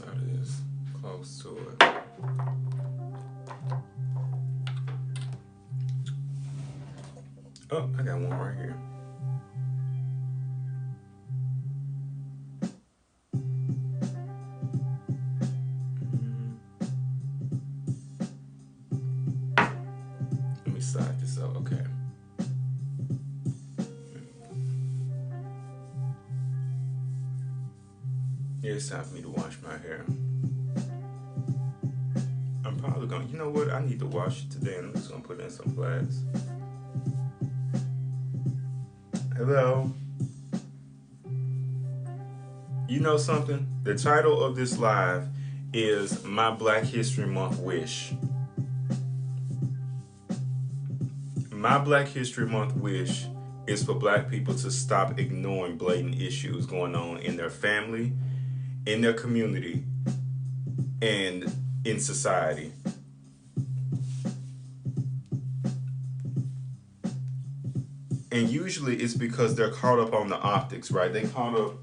side of this. Close to it. Oh, I got one right here. Let me slide this up. Okay. Yeah, it's time for me to wash my hair. I'm probably gonna, you know what? I need to wash it today, and I'm just gonna put in some flats. Hello. You know something? The title of this live is My Black History Month Wish. My Black History Month wish is for black people to stop ignoring blatant issues going on in their family, in their community, and in society. And usually it's because they're caught up on the optics, right? They caught up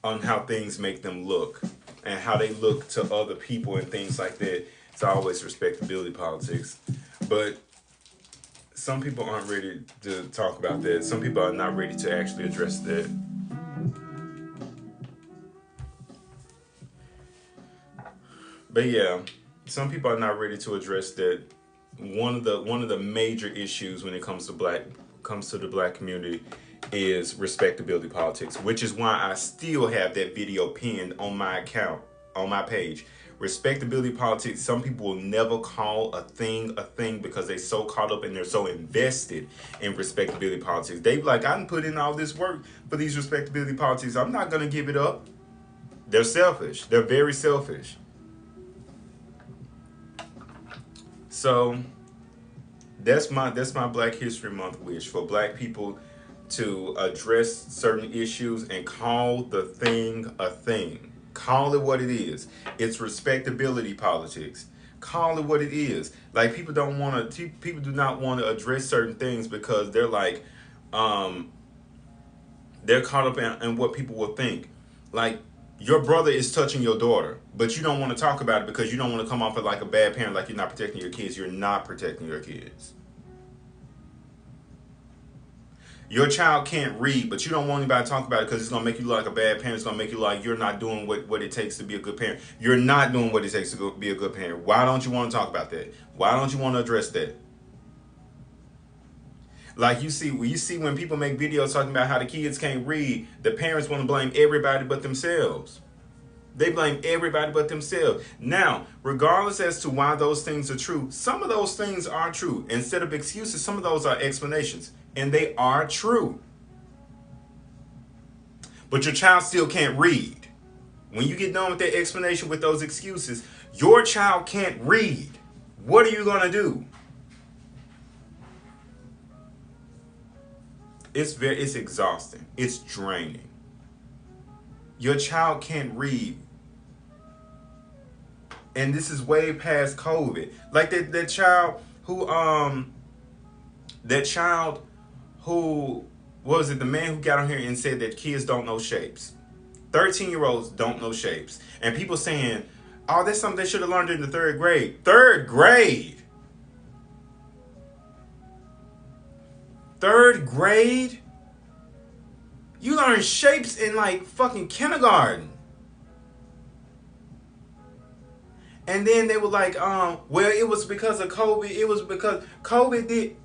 on how things make them look and how they look to other people and things like that. It's always respectability politics. But some people aren't ready to talk about that. Some people are not ready to actually address that. But yeah, some people are not ready to address that. One of the major issues when it comes to the black community is respectability politics, which is why I still have that video pinned on my account, on my page. Respectability politics, some people will never call a thing because they're so caught up and they're so invested in respectability politics. They like, I done put in all this work for these respectability politics. I'm not going to give it up. They're selfish. They're very selfish. So that's my Black History Month wish, for black people to address certain issues and call the thing a thing. Call it what it is. It's respectability politics. Call it what it is. Like, people do not want to address certain things because they're like, they're caught up in what people will think. Like, your brother is touching your daughter, but you don't want to talk about it because you don't want to come off as like a bad parent, like you're not protecting your kids. You're not protecting your kids. Your child can't read, but you don't want anybody to talk about it because it's going to make you look like a bad parent. It's going to make you like you're not doing what it takes to be a good parent. You're not doing what it takes to be a good parent. Why don't you want to talk about that? Why don't you want to address that? Like, you see when people make videos talking about how the kids can't read, the parents want to blame everybody but themselves. They blame everybody but themselves. Now, regardless as to why those things are true, some of those things are true. Instead of excuses, some of those are explanations. And they are true. But your child still can't read. When you get done with that explanation with those excuses, your child can't read. What are you going to do? It's exhausting. It's draining. Your child can't read. And this is way past COVID. Like that child who what was it, the man who got on here and said that kids don't know shapes. 13-year-olds don't know shapes. And people saying, oh, that's something they should have learned in the third grade. Third grade? Third grade? You learn shapes in like fucking kindergarten. And then they were like, well, it was because of COVID. It was because COVID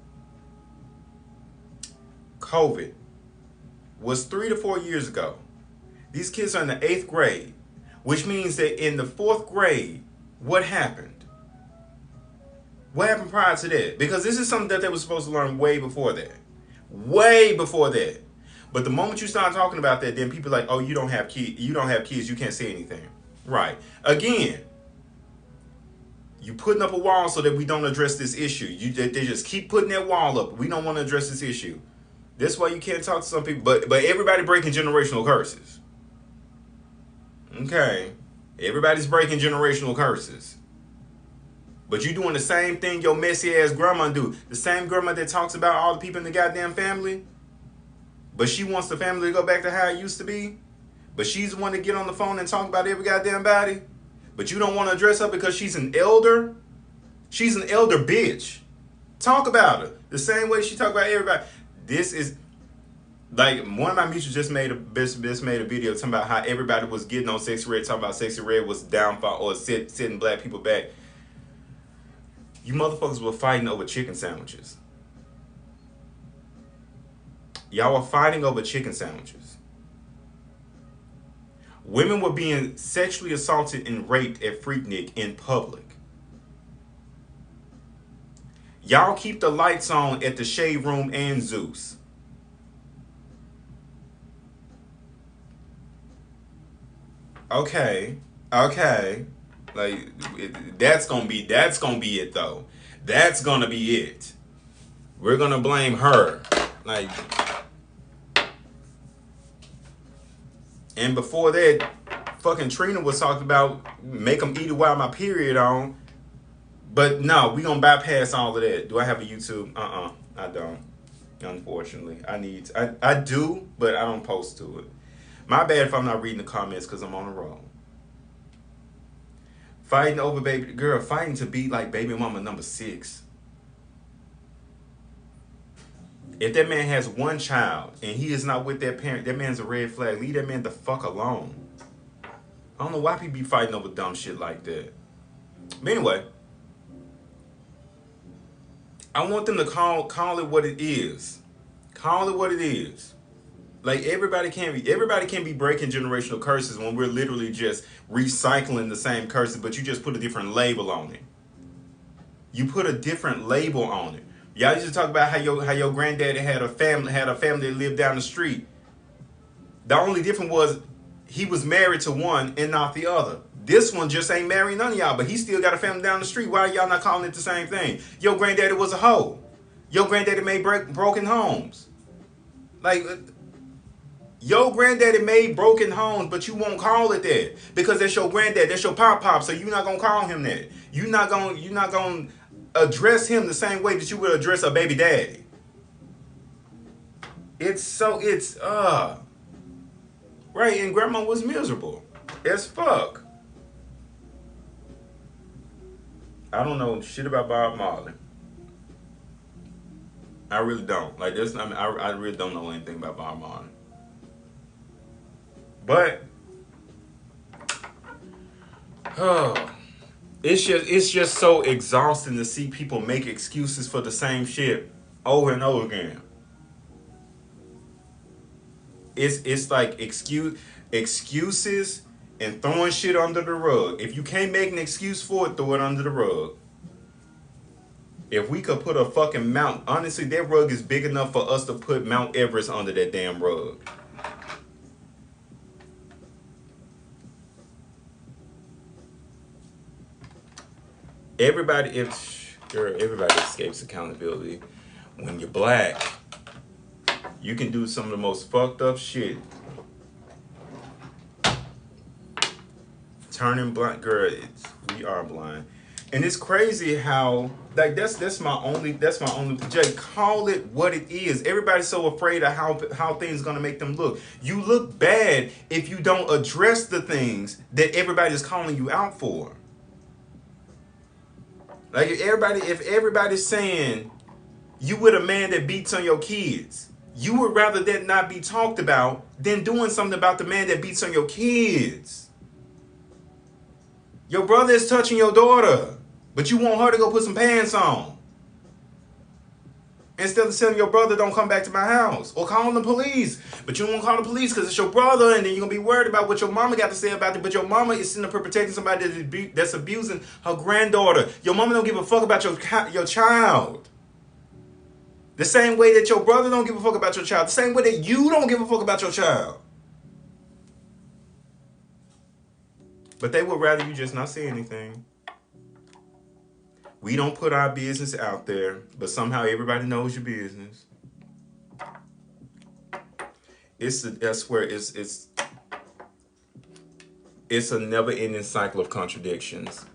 was 3 to 4 years ago. These kids are in the 8th grade, which means that in the 4th grade, what happened? What happened prior to that? Because this is something that they were supposed to learn way before that. Way before that. But the moment you start talking about that, then people are like, oh, you don't have kids, you can't say anything. Right. Again, you putting up a wall so that we don't address this issue. They just keep putting that wall up. We don't want to address this issue. That's why you can't talk to some people. But everybody breaking generational curses. Okay. Everybody's breaking generational curses. But you doing the same thing your messy ass grandma do. The same grandma that talks about all the people in the goddamn family. But she wants the family to go back to how it used to be. But she's the one to get on the phone and talk about every goddamn body. But you don't want to address her because she's an elder? She's an elder bitch. Talk about her. The same way she talk about everybody. This is like one of my mutuals just made a video talking about how everybody was getting on Sexy Red, talking about Sexy Red was downfall or setting black people back. You motherfuckers were fighting over chicken sandwiches. Y'all were fighting over chicken sandwiches. Women were being sexually assaulted and raped at Freaknik in public. Y'all keep the lights on at the Shade Room and Zeus. Okay. Like that's gonna be it though. That's gonna be it. We're gonna blame her. Like, and before that, fucking Trina was talking about make them eat it while my period on. But no, we gonna bypass all of that. Do I have a YouTube? I don't. Unfortunately, I do, but I don't post to it. My bad if I'm not reading the comments because I'm on the road. Fighting over baby girl, fighting to be like baby mama number 6. If that man has one child and he is not with that parent, that man's a red flag. Leave that man the fuck alone. I don't know why people be fighting over dumb shit like that. But anyway, I want them to call it what it is. Call it what it is. Like everybody can be breaking generational curses when we're literally just recycling the same curses, but you just put a different label on it. You put a different label on it. Y'all used to talk about how your granddaddy had a family that lived down the street. The only difference was he was married to one and not the other. This one just ain't married none of y'all, but he still got a family down the street. Why are y'all not calling it the same thing? Your granddaddy was a hoe. Your granddaddy made broken homes. Like, your granddaddy made broken homes, but you won't call it that because that's your granddad, that's your pop, so you're not gonna call him that. You're not gonna address him the same way that you would address a baby daddy. It's right, and grandma was miserable as fuck. I don't know shit about Bob Marley. I really don't. Like this, I really don't know anything about Bob Marley. But it's just so exhausting to see people make excuses for the same shit over and over again. It's like excuses and throwing shit under the rug. If you can't make an excuse for it, throw it under the rug. If we could put a fucking honestly, that rug is big enough for us to put Mount Everest under that damn rug. Everybody escapes accountability. When you're black, you can do some of the most fucked up shit. Turning blind, girl, we are blind. And it's crazy how like that's my only Jay, call it what it is. Everybody's so afraid of how things gonna make them look. You look bad if you don't address the things that everybody's calling you out for. Like if everybody's saying you with a man that beats on your kids, you would rather that not be talked about than doing something about the man that beats on your kids. Your brother is touching your daughter, but you want her to go put some pants on. Instead of telling your brother don't come back to my house or calling the police. But you don't want to call the police because it's your brother and then you're going to be worried about what your mama got to say about it. But your mama is sitting up here protecting somebody that's abusing her granddaughter. Your mama don't give a fuck about your child. The same way that your brother don't give a fuck about your child. The same way that you don't give a fuck about your child. But they would rather you just not say anything. We don't put our business out there, but somehow everybody knows your business. I swear, it's a never-ending cycle of contradictions.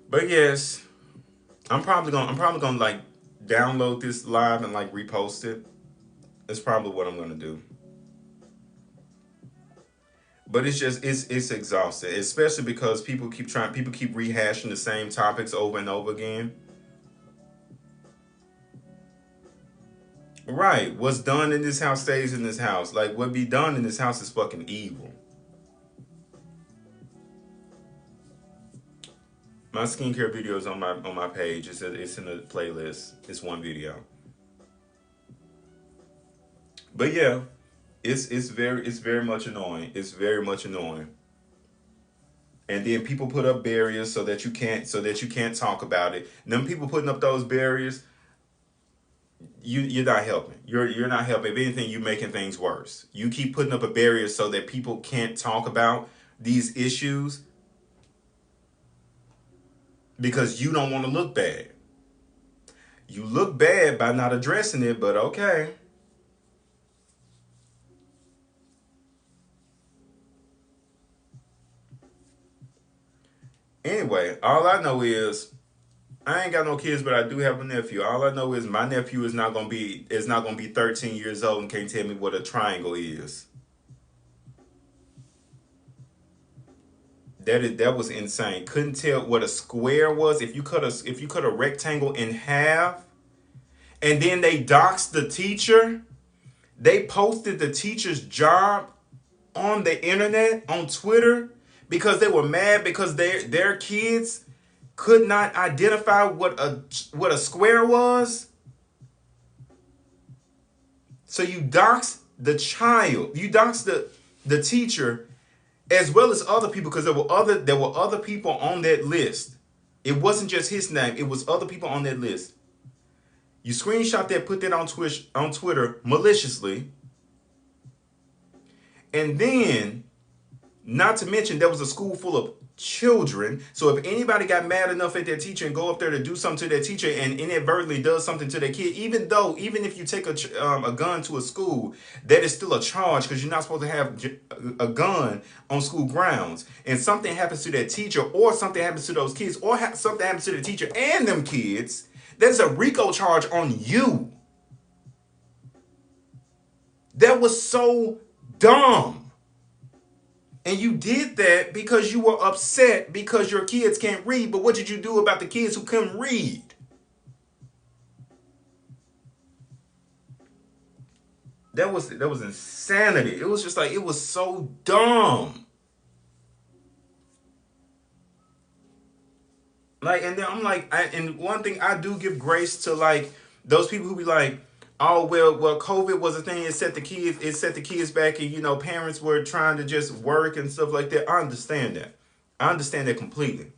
But yes, I'm probably gonna like download this live and like repost it. That's probably what I'm gonna do. But it's just it's exhausting, especially because people keep rehashing the same topics over and over again. Right. What's done in this house stays in this house. Like what be done in this house is fucking evil. My skincare video is on my page. It's in the playlist. It's one video. But yeah, it's very much annoying. It's very much annoying. And then people put up barriers so that you can't talk about it. And them people putting up those barriers, you're not helping. You're not helping. If anything, you're making things worse. You keep putting up a barrier so that people can't talk about these issues because you don't want to look bad. You look bad by not addressing it, but okay. Anyway, all I know is I ain't got no kids, but I do have a nephew. All I know is my nephew is not gonna be 13 years old and can't tell me what a triangle is. That was insane. Couldn't tell what a square was. If you cut a rectangle in half, and then they doxed the teacher. They posted the teacher's job on the internet on Twitter because they were mad because their kids could not identify what a square was. So you dox the child, you dox the teacher as well as other people because there were other people on that list. It wasn't just his name; it was other people on that list. You screenshot that, put that on Twitter maliciously, and then, not to mention, there was a school full of children. So if anybody got mad enough at their teacher and go up there to do something to their teacher and inadvertently does something to their kid, even if you take a gun to a school, that is still a charge because you're not supposed to have a gun on school grounds. And something happens to that teacher, or something happens to those kids, or something happens to the teacher and them kids. There's a RICO charge on you. That was so dumb. And you did that because you were upset because your kids can't read. But what did you do about the kids who couldn't read? That was insanity. It was just like, it was so dumb. Like, and then I'm like, and one thing I do give grace to, like, those people who be like, oh well, COVID was a thing. It set the kids back, and parents were trying to just work and stuff like that. I understand that. I understand that completely.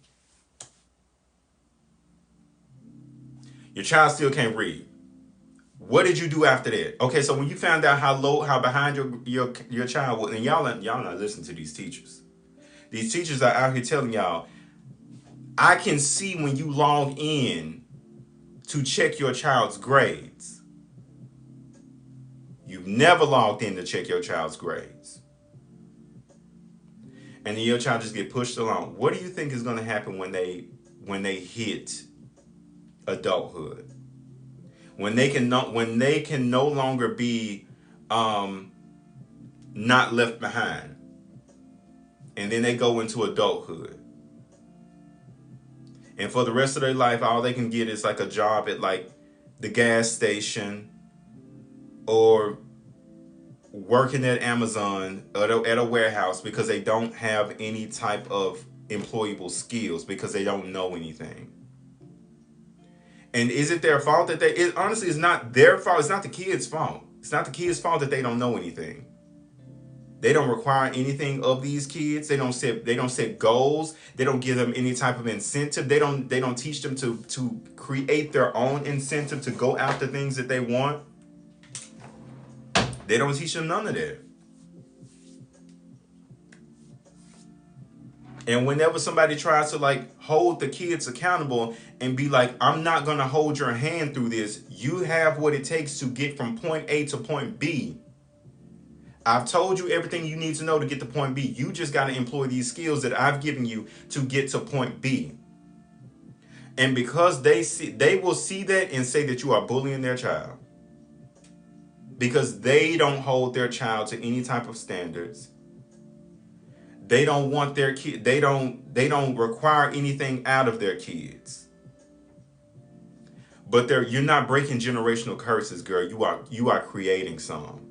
Your child still can't read. What did you do after that? Okay, so when you found out how behind your child was, and y'all not listening to these teachers. These teachers are out here telling y'all, I can see when you log in to check your child's grades. You've never logged in to check your child's grades. And then your child just get pushed along. What do you think is going to happen when they hit adulthood? When they can no longer be not left behind. And then they go into adulthood. And for the rest of their life, all they can get is like a job at like the gas station or working at Amazon at a warehouse because they don't have any type of employable skills because they don't know anything. And is it their fault that honestly, it's not their fault. It's not the kids' fault. It's not the kids' fault that they don't know anything. They don't require anything of these kids. They don't set goals. They don't give them any type of incentive. They don't teach them to create their own incentive to go after things that they want. They don't teach them none of that. And whenever somebody tries to like hold the kids accountable and be like, I'm not going to hold your hand through this. You have what it takes to get from point A to point B. I've told you everything you need to know to get to point B. You just got to employ these skills that I've given you to get to point B. And because they will see that and say that you are bullying their child. Because they don't hold their child to any type of standards. They don't want their kid. They don't require anything out of their kids. But you're not breaking generational curses, girl. You are creating some.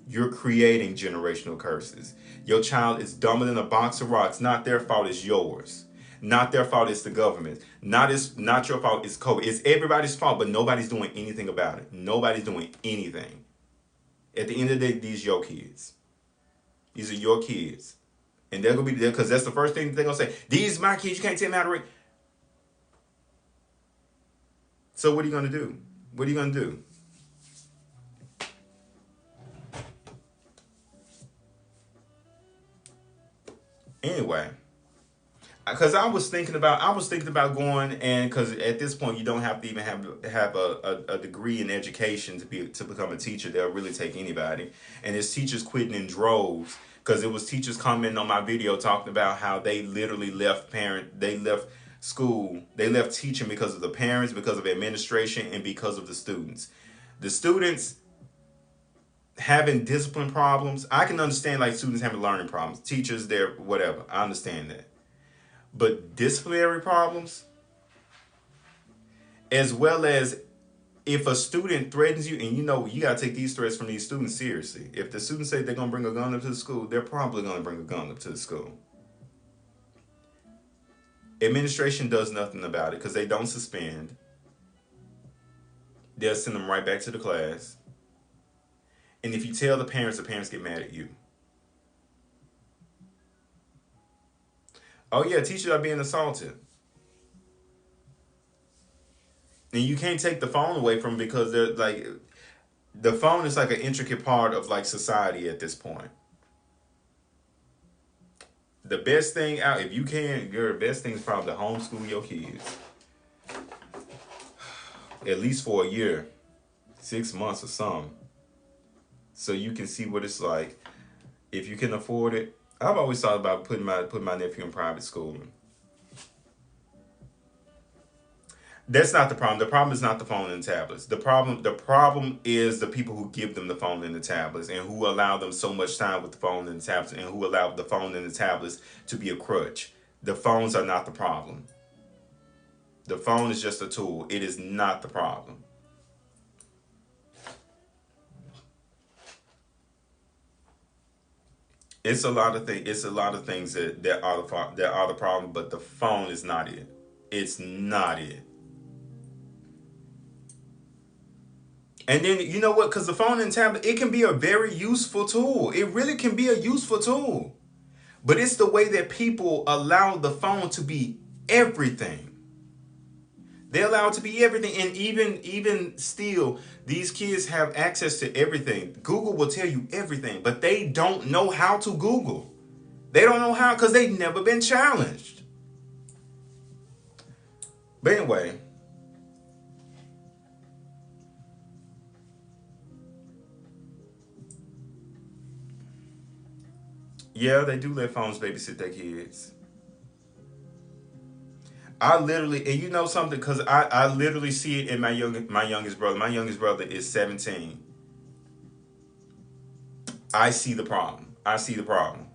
You're creating generational curses. Your child is dumber than a box of rocks. Not their fault, it's yours. Not their fault, it's the government. Not your fault, it's COVID. It's everybody's fault, but nobody's doing anything about it. Nobody's doing anything. At the end of the day, these are your kids. These are your kids. And they're gonna be there because that's the first thing they're gonna say. These are my kids, you can't take them out of it. So what are you gonna do? What are you gonna do? Anyway, because I was thinking about going, and because at this point you don't have to even have a degree in education to become a teacher. They'll really take anybody, and there's teachers quitting in droves because it was teachers commenting on my video talking about how they literally left school, they left teaching because of the parents, because of administration, and because of the students. The students having discipline problems, I can understand like students having learning problems, teachers, they're whatever. I understand that. But disciplinary problems, as well as if a student threatens you, and you got to take these threats from these students seriously. If the students say they're going to bring a gun up to the school, they're probably going to bring a gun up to the school. Administration does nothing about it because they don't suspend. They'll send them right back to the class. And if you tell the parents get mad at you. Oh yeah, teachers are being assaulted. And you can't take the phone away from them because they're like, the phone is like an intricate part of like society at this point. The best thing out, if you can, your best thing is probably to homeschool your kids. At least for a year, 6 months or something. So you can see what it's like. If you can afford it. I've always thought about putting my nephew in private school. That's not the problem. The problem is not the phone and the tablets. The problem is the people who give them the phone and the tablets and who allow them so much time with the phone and the tablets and who allow the phone and the tablets to be a crutch. The phones are not the problem. The phone is just a tool. It is not the problem. It's a lot of things. It's a lot of things that are the problem, but the phone is not it. It's not it. And then you know what? Because the phone and tablet, it can be a very useful tool. It really can be a useful tool. But it's the way that people allow the phone to be everything. They allow it to be everything. And even still, these kids have access to everything. Google will tell you everything, but they don't know how to Google. They don't know how because they've never been challenged. But anyway, yeah, they do let phones babysit their kids. I literally, and you know something, because I literally see it in my youngest brother. My youngest brother is 17. I see the problem. I see the problem,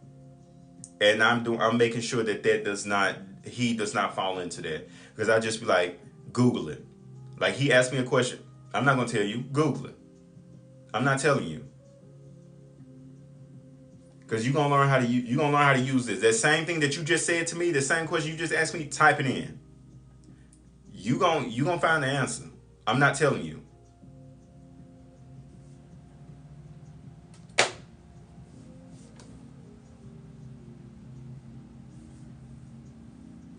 and I'm making sure that he does not fall into that, because I just be like, Google it. Like he asked me a question, I'm not gonna tell you. Google it. I'm not telling you, because you're gonna learn how to use this. That same thing that you just said to me, the same question you just asked me, type it in. You gonna find the answer. I'm not telling you.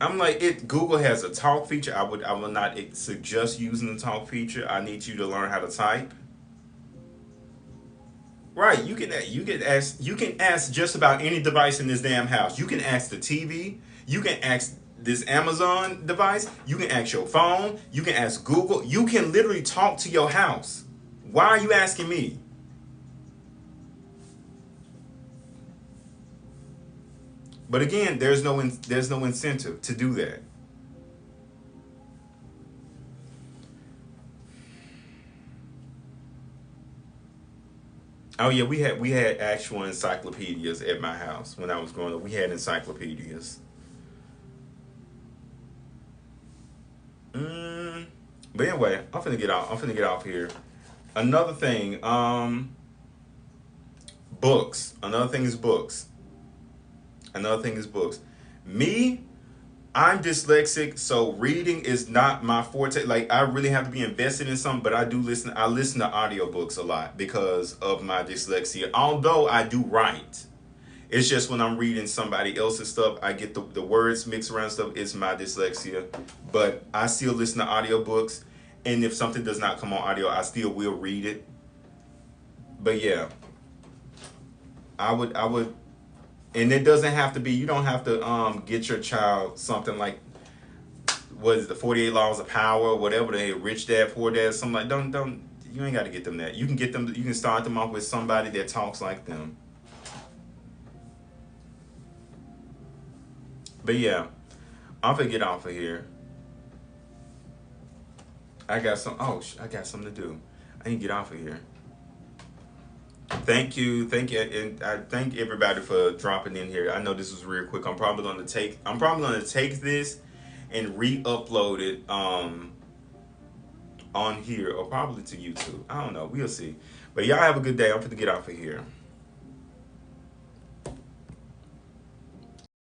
I'm like it. Google has a talk feature. I would not suggest using the talk feature. I need you to learn how to type. Right. You can ask just about any device in this damn house. You can ask the TV. You can ask this Amazon device. You can ask your phone. You can ask Google. You can literally talk to your house. Why are you asking me? But again, there's no incentive to do that. Oh yeah, we had actual encyclopedias at my house when I was growing up. We had encyclopedias. Mm, but anyway, I'm finna get off. I'm finna get off here. Another thing, books. Another thing is books. Another thing is books. Me, I'm dyslexic, so reading is not my forte. Like I really have to be invested in something, but I do listen. I listen to audiobooks a lot because of my dyslexia. Although I do write, it's just when I'm reading somebody else's stuff, I get the words mixed around stuff. It's my dyslexia, but I still listen to audiobooks, and if something does not come on audio, I still will read it. But yeah, I would, and it doesn't have to be. You don't have to get your child something like what is the 48 Laws of Power, whatever they Rich Dad Poor Dad, something like. Don't you ain't got to get them that. You can get them. You can start them off with somebody that talks like them. But yeah, I'm gonna get off of here. I got some. Oh, I got something to do. I need to get off of here. Thank you, and I thank everybody for dropping in here. I know this was real quick. I'm probably gonna take this and re-upload it on here or probably to YouTube. I don't know. We'll see. But y'all have a good day. I'm gonna get off of here.